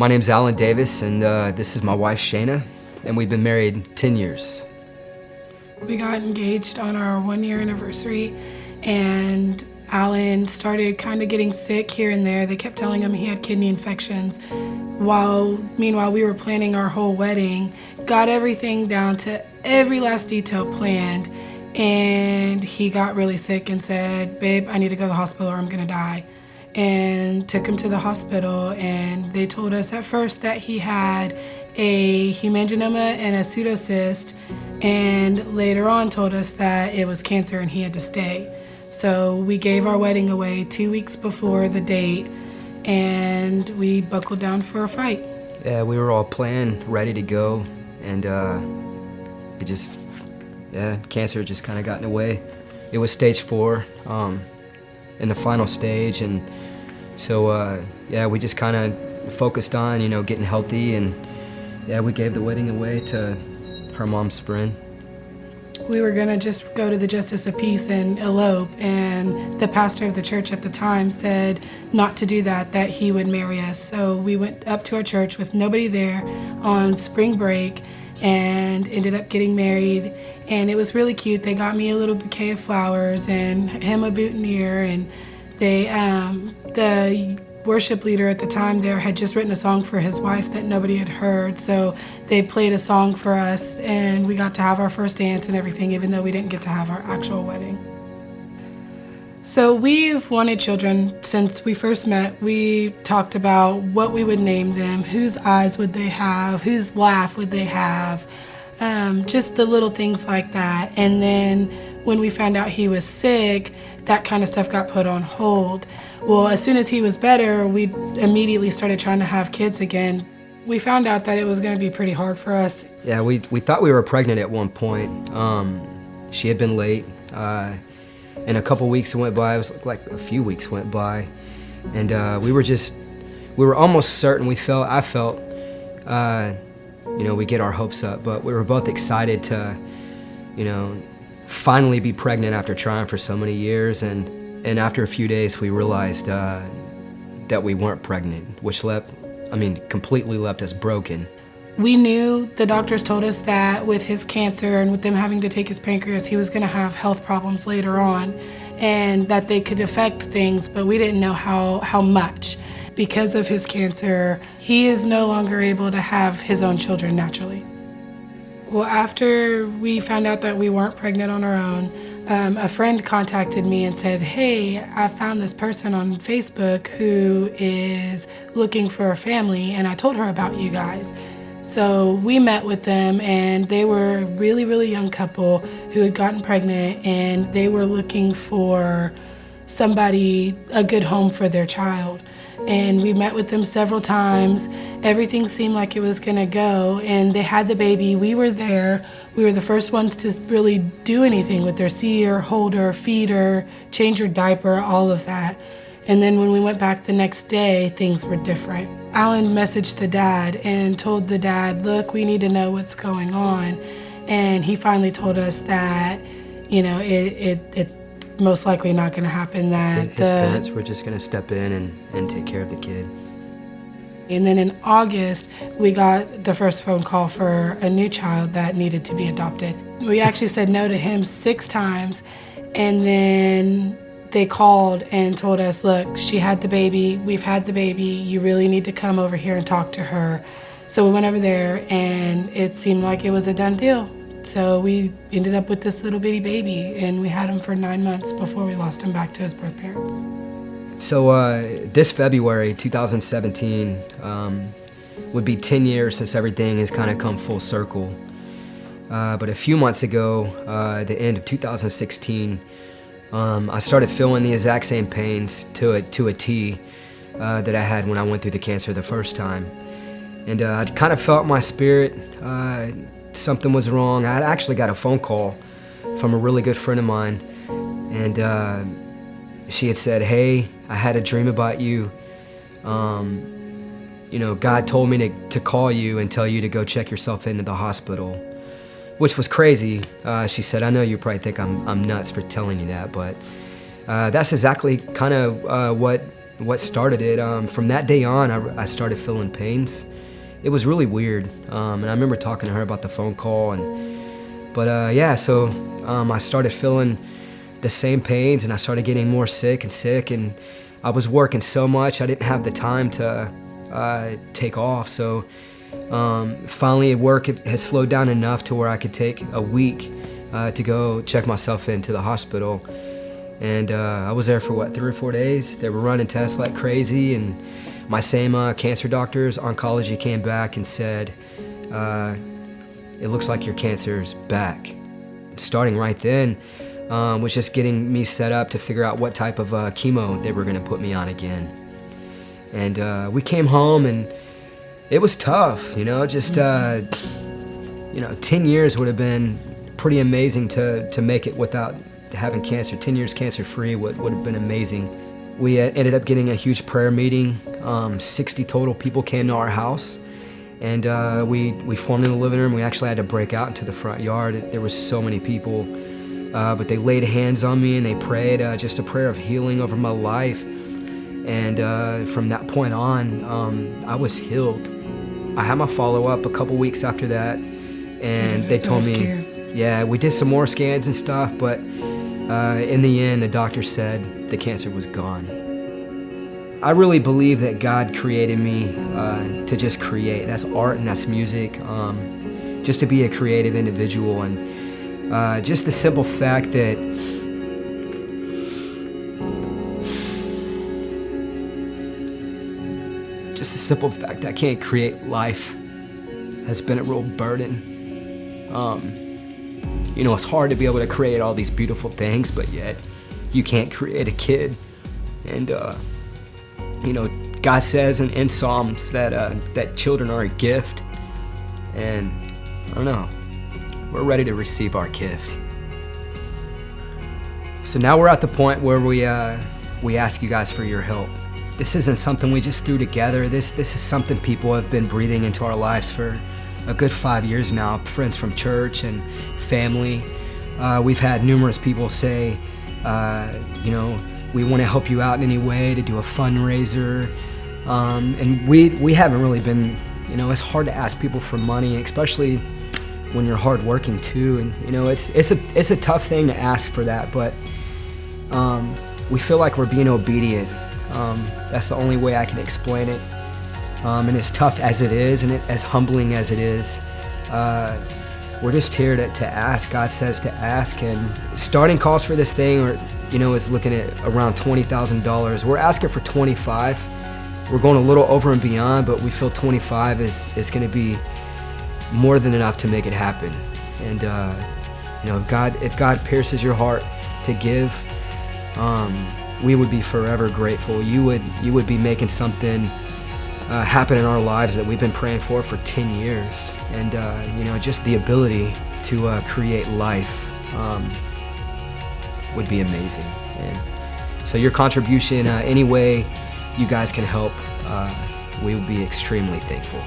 My name's Alan Davis, and this is my wife, Shanea, and we've been married 10 years. We got engaged on our 1-year anniversary, and Alan started kind of getting sick here and there. They kept telling him he had kidney infections. Meanwhile, we were planning our whole wedding, got everything down to every last detail planned, and he got really sick and said, "Babe, I need to go to the hospital or I'm gonna die." And took him to the hospital, and they told us at first that he had a hemangioma and a pseudocyst, and later on told us that it was cancer and he had to stay. So we gave our wedding away 2 weeks before the date, and we buckled down for a fight. Yeah, we were all planned, ready to go, and cancer just kind of got in the way. It was stage 4, in the final stage, and so we just kind of focused on, getting healthy, and we gave the wedding away to her mom's friend. We were gonna just go to the Justice of Peace and elope, and the pastor of the church at the time said not to do that, that he would marry us. So we went up to our church with nobody there on spring break and ended up getting married, and it was really cute. They got me a little bouquet of flowers and him a boutonniere, and they, the worship leader at the time there had just written a song for his wife that nobody had heard, so they played a song for us, and we got to have our first dance and everything, even though we didn't get to have our actual wedding. So we've wanted children since we first met. We talked about what we would name them, whose eyes would they have, whose laugh would they have, just the little things like that. And then when we found out he was sick, that kind of stuff got put on hold. Well, as soon as he was better, we immediately started trying to have kids again. We found out that it was going to be pretty hard for us. Yeah, we thought we were pregnant at one point. She had been late. And a couple weeks went by. It was like a few weeks went by, and we were almost certain. I felt, we get our hopes up, but we were both excited to, finally be pregnant after trying for so many years. And after a few days, we realized that we weren't pregnant, which completely left us broken. We knew, the doctors told us that with his cancer and with them having to take his pancreas, he was going to have health problems later on, and that they could affect things, but we didn't know how much. Because of his cancer, he is no longer able to have his own children naturally. Well, after we found out that we weren't pregnant on our own, a friend contacted me and said, "Hey, I found this person on Facebook who is looking for a family," and I told her about you guys. So we met with them, and they were a really, really young couple who had gotten pregnant, and they were looking for a good home for their child. And we met with them several times. Everything seemed like it was gonna go, and they had the baby. We were there. We were the first ones to really do anything with her, see her, hold her, feed her, change her diaper, all of that. And then when we went back the next day, things were different. Alan messaged the dad and told the dad, "Look, we need to know what's going on." And he finally told us that, it's most likely not going to happen, that His parents were just going to step in and take care of the kid. And then in August, we got the first phone call for a new child that needed to be adopted. We actually said no to him 6 times, and then they called and told us, "Look, she had the baby, we've had the baby, you really need to come over here and talk to her." So we went over there, and it seemed like it was a done deal. So we ended up with this little bitty baby, and we had him for 9 months before we lost him back to his birth parents. So this February 2017 would be 10 years since everything has kind of come full circle. But a few months ago, the end of 2016, I started feeling the exact same pains to a T that I had when I went through the cancer the first time. And I kind of felt my spirit, something was wrong. I actually got a phone call from a really good friend of mine, and she had said, "Hey, I had a dream about you. God told me to call you and tell you to go check yourself into the hospital." Which was crazy. She said, "I know you probably think I'm nuts for telling you that, but that's exactly kind of what started it. From that day on, I started feeling pains. It was really weird, and I remember talking to her about the phone call. So I started feeling the same pains, and I started getting more sick, and I was working so much I didn't have the time to take off. So finally, work has slowed down enough to where I could take a week to go check myself into the hospital. And I was there for 3 or 4 days. They were running tests like crazy, and my same cancer doctors, oncology, came back and said, it looks like your cancer's back. Starting right then was just getting me set up to figure out what type of chemo they were gonna put me on again. And we came home, and it was tough, 10 years would have been pretty amazing to make it without having cancer. 10 years cancer-free would have been amazing. We ended up getting a huge prayer meeting. 60 total people came to our house, and we formed in the living room. We actually had to break out into the front yard. There was so many people, but they laid hands on me and they prayed just a prayer of healing over my life. And from that point on, I was healed. I had my follow-up a couple weeks after that, and they told me, yeah, we did some more scans and stuff, but in the end, the doctor said the cancer was gone. I really believe that God created me to just create. That's art and that's music, just to be a creative individual. And just the simple fact that I can't create life has been a real burden. It's hard to be able to create all these beautiful things, but yet you can't create a kid. And God says in Psalms that children are a gift, and I don't know, we're ready to receive our gift. So now we're at the point where we ask you guys for your help. This isn't something we just threw together. This is something people have been breathing into our lives for a good 5 years now. Friends from church and family. We've had numerous people say, we want to help you out in any way, to do a fundraiser. And we haven't really been, it's hard to ask people for money, especially when you're hardworking too. And it's a tough thing to ask for that, but we feel like we're being obedient. That's the only way I can explain it. And as tough as it is, and as humbling as it is, we're just here to ask. God says to ask, and starting cost for this thing, is looking at around $20,000. We're asking for 25. We're going a little over and beyond, but we feel 25 is going to be more than enough to make it happen. And if God pierces your heart to give, we would be forever grateful. You would be making something happen in our lives that we've been praying for 10 years. And just the ability to create life would be amazing. And so your contribution, any way you guys can help, we would be extremely thankful.